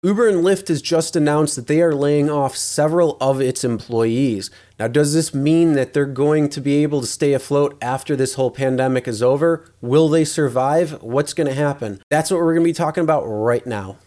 Uber and Lyft has just announced that they are laying off several of its employees. Now, does this mean that they're going to be able to stay afloat after this whole pandemic is over? Will they survive? What's going to happen? That's what we're going to be talking about right now.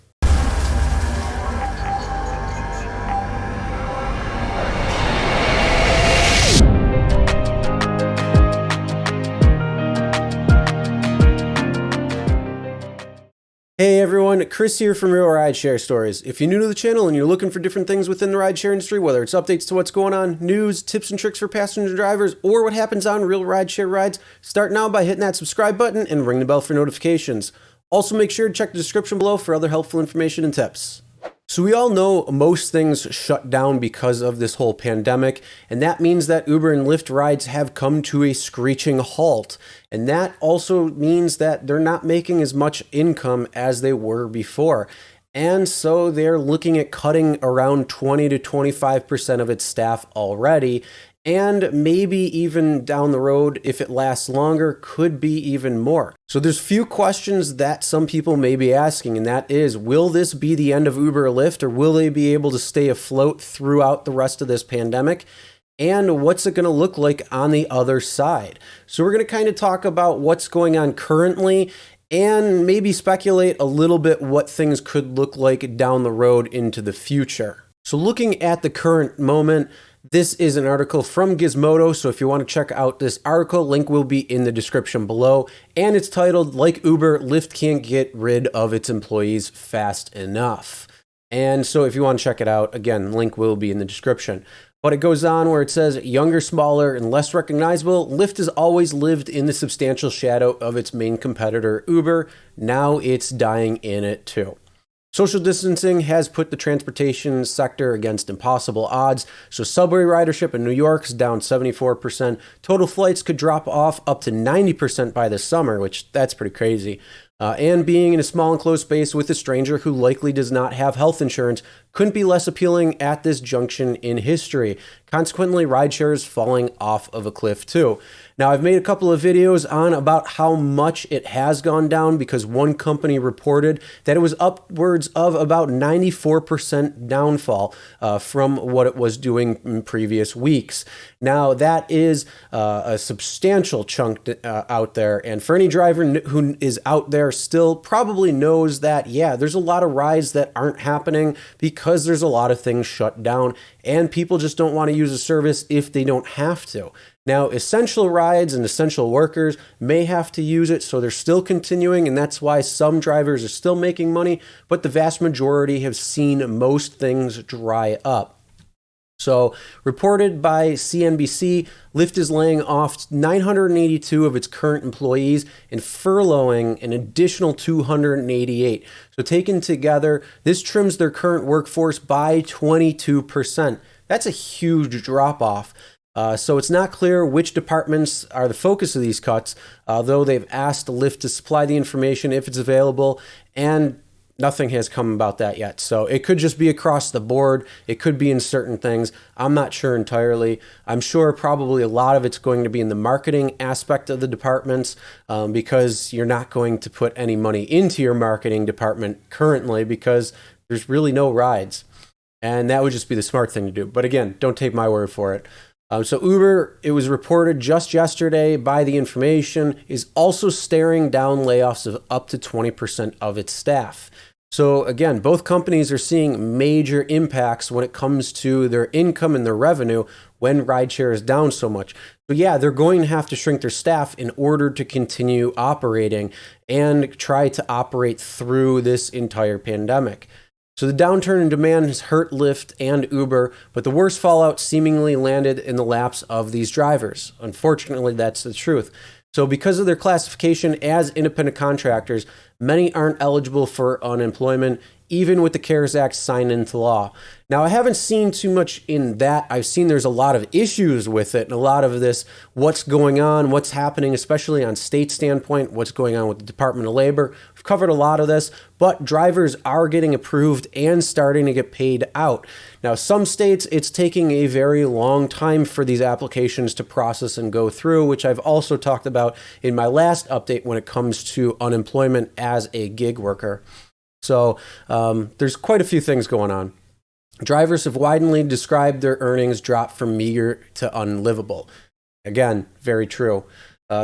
Hey everyone, Chris here from Real Rideshare Stories. If you're new to the channel and you're looking for different things within the rideshare industry, whether it's updates to what's going on, news, tips and tricks for passenger drivers, or what happens on real rideshare rides, start now by hitting that subscribe button and ring the bell for notifications. Also make sure to check the description below for other helpful information and tips. So we all know most things shut down because of this whole pandemic, and that means that Uber and Lyft rides have come to a screeching halt. And that also means that they're not making as much income as they were before. And so they're looking at cutting around 20 to 25% of its staff already. And maybe even down the road, if it lasts longer, could be even more. So there's few questions that some people may be asking, and that is, will this be the end of Uber or Lyft, or will they be able to stay afloat throughout the rest of this pandemic? And what's it going to look like on the other side? So we're going to kind of talk about what's going on currently and maybe speculate a little bit what things could look like down the road into the future. So looking at the current moment, this is an article from Gizmodo, so if you want to check out this article, link will be in the description below, and it's titled, "Like Uber, Lyft Can't Get Rid of Its Employees Fast Enough." And so if you want to check it out, again, link will be in the description. But it goes on where it says, younger, smaller, and less recognizable, Lyft has always lived in the substantial shadow of its main competitor, Uber. Now it's dying in it too. Social distancing has put the transportation sector against impossible odds. So subway ridership in New York is down 74%. Total flights could drop off up to 90% by this summer, which that's pretty crazy. And being in a small enclosed space with a stranger who likely does not have health insurance couldn't be less appealing at this junction in history. Consequently, rideshare is falling off of a cliff too. Now, I've made a couple of videos on about how much it has gone down because one company reported that it was upwards of about 94% downfall from what it was doing in previous weeks. Now, that is a substantial chunk out there. And for any driver who is out there still probably knows that, yeah, there's a lot of rides that aren't happening because there's a lot of things shut down and people just don't want to use a service if they don't have to. Now, essential rides and essential workers may have to use it, so they're still continuing, and that's why some drivers are still making money, but the vast majority have seen most things dry up. So, reported by CNBC, Lyft is laying off 982 of its current employees and furloughing an additional 288. So, taken together, this trims their current workforce by 22%. That's a huge drop-off. So it's not clear which departments are the focus of these cuts, though they've asked Lyft to supply the information if it's available, and nothing has come about that yet. So it could just be across the board. It could be in certain things. I'm not sure entirely. I'm sure probably a lot of it's going to be in the marketing aspect of the departments because you're not going to put any money into your marketing department currently because there's really no rides. And that would just be the smart thing to do. But again, don't take my word for it. So Uber, it was reported just yesterday by The Information, is also staring down layoffs of up to 20% of its staff. So again, both companies are seeing major impacts when it comes to their income and their revenue when rideshare is down so much. So yeah, they're going to have to shrink their staff in order to continue operating and try to operate through this entire pandemic. So the downturn in demand has hurt Lyft and Uber, but the worst fallout seemingly landed in the laps of these drivers. Unfortunately, that's the truth. So because of their classification as independent contractors, many aren't eligible for unemployment, even with the CARES Act signed into law. Now, I haven't seen too much in that. I've seen there's a lot of issues with it and a lot of this, what's going on, what's happening, especially on state standpoint, what's going on with the Department of Labor. We've covered a lot of this, but drivers are getting approved and starting to get paid out. Now, some states, it's taking a very long time for these applications to process and go through, which I've also talked about in my last update when it comes to unemployment as a gig worker. So there's quite a few things going on. Drivers have widely described their earnings drop from meager to unlivable. Again, very true.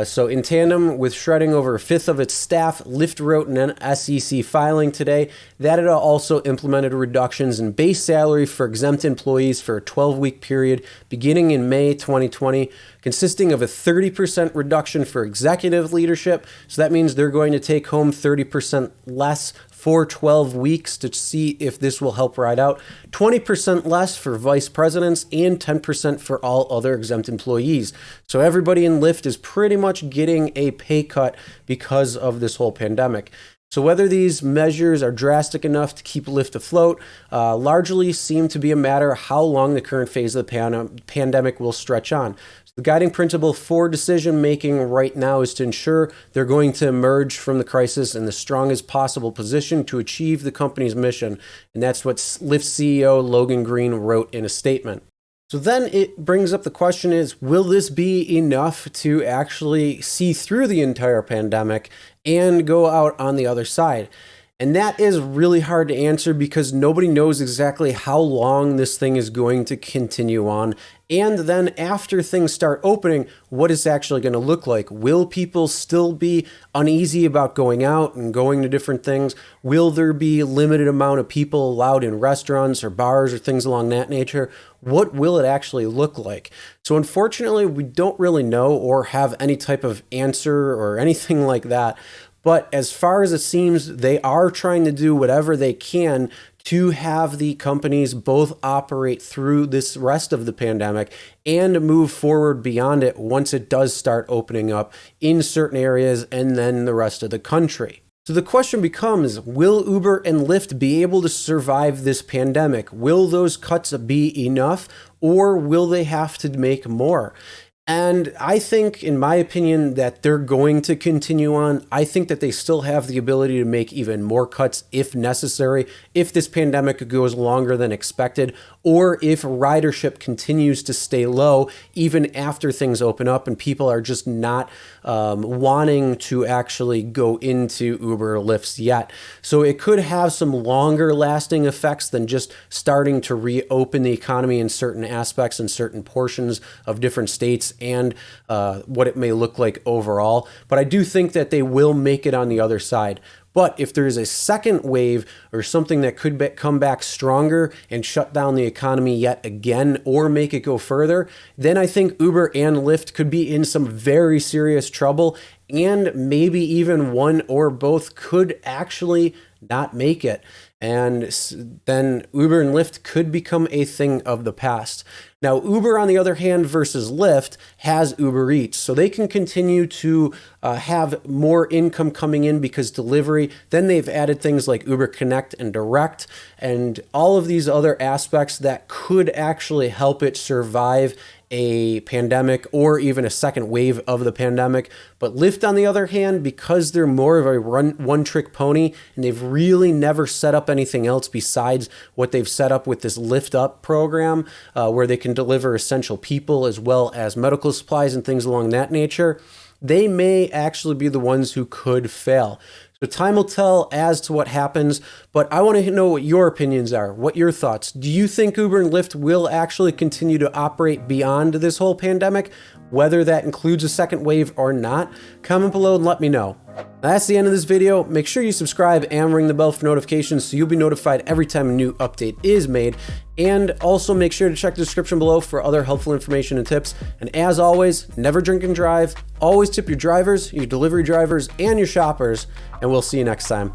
So in tandem with shredding over a fifth of its staff, Lyft wrote in an SEC filing today that it also implemented reductions in base salary for exempt employees for a 12-week period beginning in May 2020, consisting of a 30% reduction for executive leadership. So that means they're going to take home 30% less for 12 weeks to see if this will help ride out, 20% less for vice presidents, and 10% for all other exempt employees. So everybody in Lyft is pretty much getting a pay cut because of this whole pandemic. So whether these measures are drastic enough to keep Lyft afloat largely seem to be a matter of how long the current phase of the pandemic will stretch on. The guiding principle for decision making right now is to ensure they're going to emerge from the crisis in the strongest possible position to achieve the company's mission. And that's what Lyft CEO Logan Green wrote in a statement. So then it brings up the question is, will this be enough to actually see through the entire pandemic and go out on the other side? And that is really hard to answer because nobody knows exactly how long this thing is going to continue on. And then after things start opening, what is actually going to look like? Will people still be uneasy about going out and going to different things? Will there be a limited amount of people allowed in restaurants or bars or things along that nature? What will it actually look like? So unfortunately, we don't really know or have any type of answer or anything like that. But as far as it seems, they are trying to do whatever they can to have the companies both operate through this rest of the pandemic and move forward beyond it once it does start opening up in certain areas and then the rest of the country. So the question becomes, will Uber and Lyft be able to survive this pandemic? Will those cuts be enough, or will they have to make more? And I think, in my opinion, that they're going to continue on. I think that they still have the ability to make even more cuts if necessary, if this pandemic goes longer than expected, or if ridership continues to stay low even after things open up and people are just not wanting to actually go into Uber or Lyft yet. So it could have some longer lasting effects than just starting to reopen the economy in certain aspects and certain portions of different states and what it may look like overall. But I do think that they will make it on the other side. But if there is a second wave or something that could come back stronger and shut down the economy yet again or make it go further, then I think Uber and Lyft could be in some very serious trouble, and maybe even one or both could actually not make it. And then Uber and Lyft could become a thing of the past. Now, Uber, on the other hand, versus Lyft, has Uber Eats. So they can continue to have more income coming in because delivery. Then they've added things like Uber Connect and Direct and all of these other aspects that could actually help it survive a pandemic or even a second wave of the pandemic. But Lyft, on the other hand, because they're more of a one-trick pony and they've really never set up anything else besides what they've set up with this Lyft Up program, where they can deliver essential people as well as medical supplies and things along that nature, they may actually be the ones who could fail. So time will tell as to what happens, but I want to know what your opinions are, what your thoughts. Do you think Uber and Lyft will actually continue to operate beyond this whole pandemic, whether that includes a second wave or not? Comment below and let me know. That's the end of this video. Make sure you subscribe and ring the bell for notifications so you'll be notified every time a new update is made. And also make sure to check the description below for other helpful information and tips. And as always, never drink and drive. Always tip your drivers, your delivery drivers, and your shoppers. And we'll see you next time.